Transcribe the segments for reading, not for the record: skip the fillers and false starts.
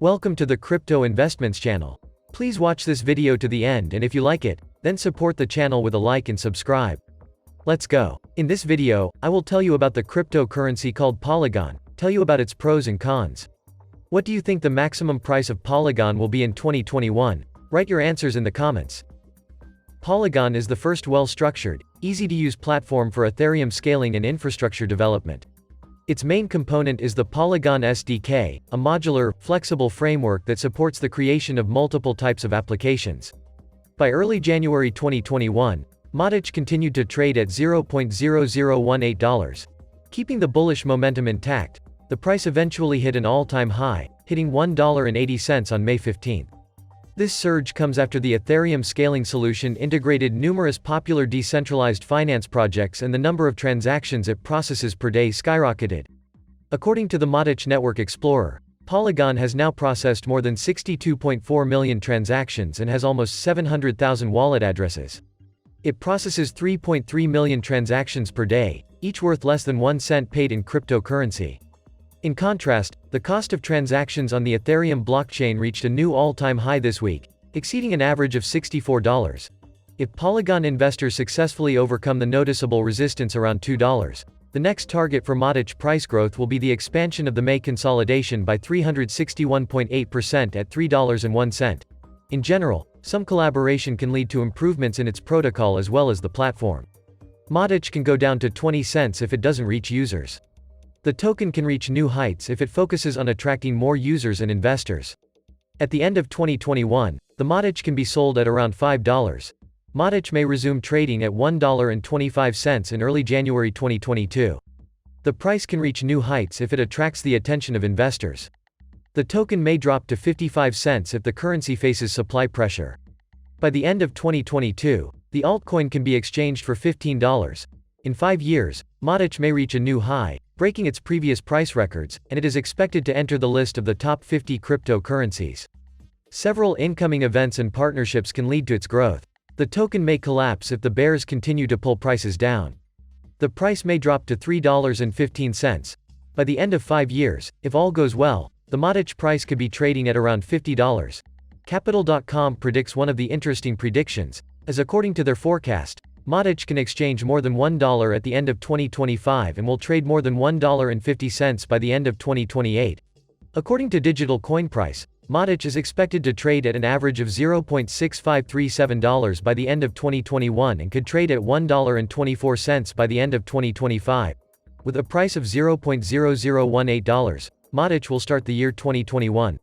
Welcome to the Crypto Investments channel. Please watch this video to the end, and if you like it, then support the channel with a like and subscribe. Let's go. In this video, I will tell you about the cryptocurrency called Polygon, tell you about its pros and cons. What do you think the maximum price of Polygon will be in 2021? Write your answers in the comments. Polygon is the first well-structured, easy-to-use platform for Ethereum scaling and infrastructure development. Its main component is the Polygon SDK, a modular, flexible framework that supports the creation of multiple types of applications. By early January 2021, MODIC continued to trade at $0.0018. Keeping the bullish momentum intact, the price eventually hit an all-time high, hitting $1.80 on May 15. This surge comes after the Ethereum scaling solution integrated numerous popular decentralized finance projects and the number of transactions it processes per day skyrocketed. According to the MODIC Network Explorer, Polygon has now processed more than 62.4 million transactions and has almost 700,000 wallet addresses. It processes 3.3 million transactions per day, each worth less than 1 cent paid in cryptocurrency. In contrast, the cost of transactions on the Ethereum blockchain reached a new all-time high this week, exceeding an average of $64. If Polygon investors successfully overcome the noticeable resistance around $2, the next target for MODIC price growth will be the expansion of the May consolidation by 361.8% at $3.01. In general, some collaboration can lead to improvements in its protocol as well as the platform. MODIC can go down to 20 cents if it doesn't reach users. The token can reach new heights if it focuses on attracting more users and investors. At the end of 2021, the MODIC can be sold at around $5. MODIC may resume trading at $1.25 in early January 2022. The price can reach new heights if it attracts the attention of investors. The token may drop to 55 cents if the currency faces supply pressure. By the end of 2022, the altcoin can be exchanged for $15. In 5 years, MODIC may reach a new high, breaking its previous price records, and it is expected to enter the list of the top 50 cryptocurrencies. Several incoming events and partnerships can lead to its growth. The token may collapse if the bears continue to pull prices down. The price may drop to $3.15. By the end of 5 years, if all goes well, the MODIC price could be trading at around $50. Capital.com predicts one of the interesting predictions, as according to their forecast, MODIC can exchange more than $1 at the end of 2025 and will trade more than $1.50 by the end of 2028. According to Digital Coin Price, MODIC is expected to trade at an average of $0.6537 by the end of 2021 and could trade at $1.24 by the end of 2025. With a price of $0.0018, MODIC will start the year 2021.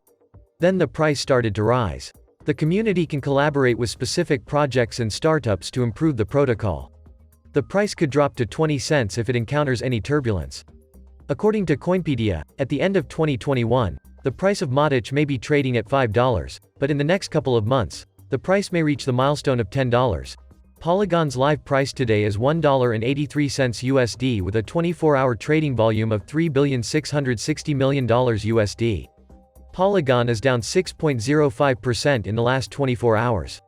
Then the price started to rise. The community can collaborate with specific projects and startups to improve the protocol. The price could drop to 20 cents if it encounters any turbulence. According to Coinpedia, at the end of 2021, the price of MODIC may be trading at $5, but in the next couple of months, the price may reach the milestone of $10. Polygon's live price today is $1.83 USD with a 24-hour trading volume of $3.660 billion USD. Polygon is down 6.05% in the last 24 hours.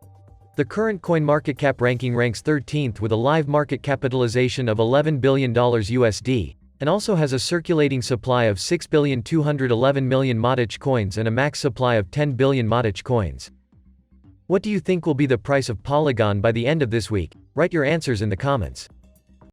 The current CoinMarketCap ranking ranks 13th with a live market capitalization of $11 billion USD, and also has a circulating supply of 6,211 million MODIC coins and a max supply of 10 billion MODIC coins. What do you think will be the price of Polygon by the end of this week? Write your answers in the comments.